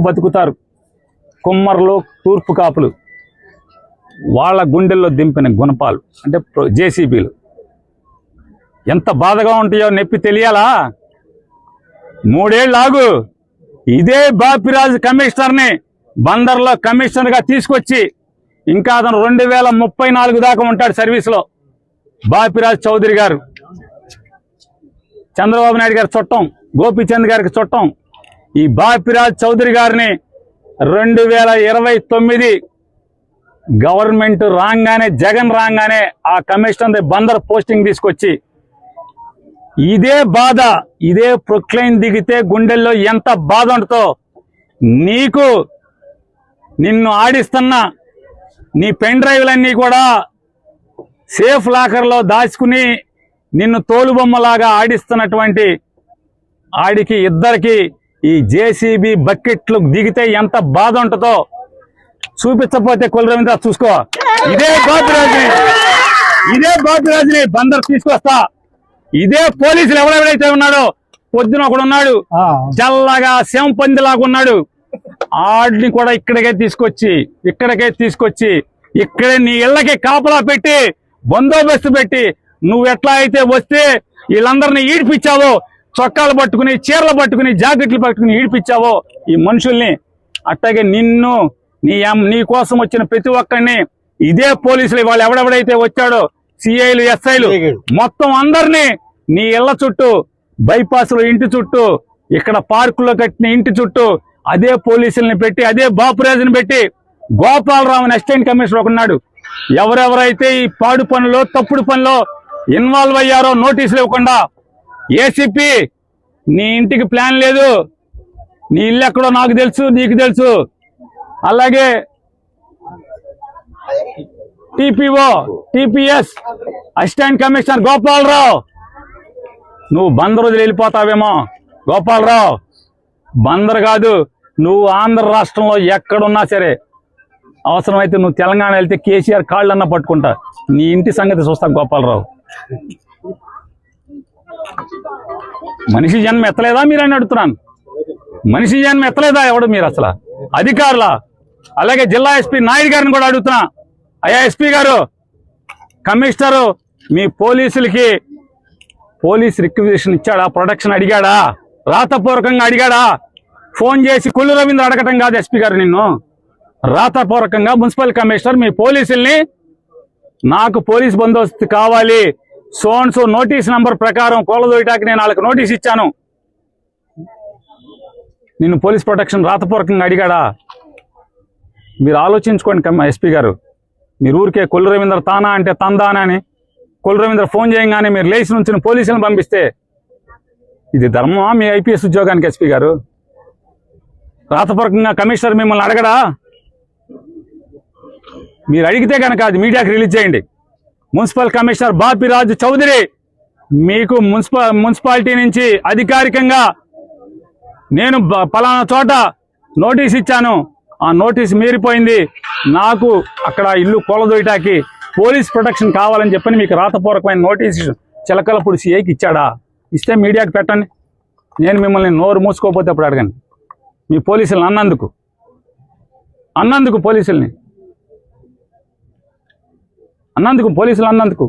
బతుకుతారు. కుమ్మర్లు, తూర్పు కాపులు, వాళ్ళ గుండెల్లో దింపిన గుణపాలు అంటే జేసీబీలు ఎంత బాధగా ఉంటాయో నొప్పి తెలియాలా? 3 ఏళ్ళు ఆగు. ఇదే బాపిరాజు కమిషనర్ని బందర్లో కమిషనర్గా తీసుకొచ్చి ఇంకా అతను 2034 దాకా ఉంటాడు సర్వీస్లో. బాపిరాజు చౌదరి గారు చంద్రబాబు నాయుడు గారి చుట్టం, గోపీచంద్ గారికి చుట్టం. ఈ బాపిరాజు చౌదరి గారిని 2029 గవర్నమెంట్ రాగానే, జగన్ రాగానే ఆ కమిషనర్ బందర్ పోస్టింగ్ తీసుకొచ్చి ఇదే బాధ, ఇదే ప్రొక్లైన్ దిగితే గుండెల్లో ఎంత బాధ ఉంటుందో నీకు. నిన్ను ఆడిస్తున్న నీ పెన్ డ్రైవ్లన్నీ కూడా సేఫ్ లాకర్లో దాచుకుని నిన్ను తోలుబొమ్మలాగా ఆడిస్తున్నటువంటి ఆడికి ఇద్దరికి ఈ జేసీబీ బకెట్లు దిగితే ఎంత బాధ ఉంటుందో చూపించకపోతే కొల్లు రవీంద్ర చూసుకో. ఇదే బాపిరాజుని బందర్ తీసుకొస్తా. ఇదే పోలీసులు ఎవరెవరైతే ఉన్నాడో, పొద్దున ఒకడు ఉన్నాడు చల్లగా శంపందిలాగా ఉన్నాడు, ఆడిని కూడా ఇక్కడికే తీసుకొచ్చి ఇక్కడే నీ ఇళ్ళకి కాపలా పెట్టి బందోబస్తు పెట్టి నువ్వు ఎట్లా అయితే వస్తే వీళ్ళందరినీ ఈడిపించావో, చొక్కాలు పట్టుకుని, చీరలు పట్టుకుని, జాకెట్లు పట్టుకుని ఈడిపించావో ఈ మనుషుల్ని, అట్లాగే నిన్ను నీ కోసం వచ్చిన ప్రతి ఒక్కరిని ఇదే పోలీసులు వాళ్ళు ఎవడెవడైతే వచ్చాడో సిఐలు, ఎస్ఐలు మొత్తం అందరినీ నీ ఇళ్ల చుట్టూ, బైపాస్ లో ఇంటి చుట్టూ, ఇక్కడ పార్కులో కట్టిన ఇంటి చుట్టూ అదే పోలీసుల్ని పెట్టి, అదే బాపురాజుని పెట్టి, గోపాలరావుని అసిస్టెంట్ కమిషనర్ ఒకన్నాడు, ఎవరెవరైతే ఈ పాడు పనులు, తప్పుడు పనులు ఇన్వాల్వ్ అయ్యారో నోటీసులు ఇవ్వకుండా, ఏసీపీ నీ ఇంటికి ప్లాన్ లేదు, నీ ఇల్లు ఎక్కడో నాకు తెలుసు, నీకు తెలుసు, అలాగే TPO, TPS assistant commissioner Gopalarao, నువ్వు బందర్ వదిలి వెళ్ళిపోతావేమో. గోపాలరావు, బందర్ కాదు, నువ్వు ఆంధ్ర రాష్ట్రంలో ఎక్కడున్నా సరే, అవసరమైతే నువ్వు తెలంగాణ వెళ్తే కేసీఆర్ కాళ్ళన్నా పట్టుకుంటా. నీ ఇంటి సంగతి చూస్తా గోపాలరావు. మనిషి జన్మ ఎత్తలేదా మీరని అడుగుతున్నాను. మనిషి జన్మ ఎత్తలేదా ఎవడు మీరు అసలు? అధికారుల, అలాగే జిల్లా ఎస్పీ నాయుడు గారిని కూడా అడుగుతున్నా, అయ్యా ఎస్పీ గారు, కమిషనరు మీ పోలీసులకి పోలీస్ రిక్వెజిషన్ ఇచ్చాడా? ప్రొటెక్షన్ అడిగాడా? రాతపూర్వకంగా అడిగాడా? ఫోన్ చేసి కొల్లు రవీంద్ర అడగటం కాదు ఎస్పీ గారు, నిన్ను రాతపూర్వకంగా మున్సిపల్ కమిషనర్ మీ పోలీసుల్ని, నాకు పోలీస్ బందోబస్తు కావాలి, సోన్సో నోటీస్ నంబర్ ప్రకారం కోలదోయటానికి నేను వాళ్ళకి నోటీస్ ఇచ్చాను, నిన్ను పోలీస్ ప్రొటెక్షన్ రాతపూర్వకంగా అడిగాడా? మీరు ఆలోచించుకోండి ఎస్పీ గారు. మీరు ఊరికే కొల్లు రవీంద్ర తానా అంటే తందానా అని కొల్లు రవీంద్ర ఫోన్ చేయగానే మీరు లేచి నుంచి పోలీసులను పంపిస్తే ఇది ధర్మమా మీ ఐపీఎస్ ఉద్యోగానికి? ఎస్పీ గారు, రాతపూర్వకంగా కమిషనర్ మిమ్మల్ని అడగడా? మీరు అడిగితే కనుక అది మీడియాకి రిలీజ్ చేయండి. మున్సిపల్ కమిషనర్ బాపిరాజు చౌదరి మీకు మున్సిపాలిటీ నుంచి అధికారికంగా నేను పలానా చోట నోటీస్ ఇచ్చాను, ఆ నోటీస్ మీరిపోయింది, నాకు అక్కడ ఇల్లు కూలదోయటానికి పోలీస్ ప్రొటెక్షన్ కావాలని చెప్పని మీకు రాతపూర్వకమైన నోటీసు చిలకలపూడి సిఐకి ఇచ్చాడా? ఇస్తే మీడియాకి పెట్టండి. నేను మిమ్మల్ని నోరు మూసుకోకపోతే అప్పుడు అడగండి. మీ పోలీసులను అన్నందుకు పోలీసులు అన్నందుకు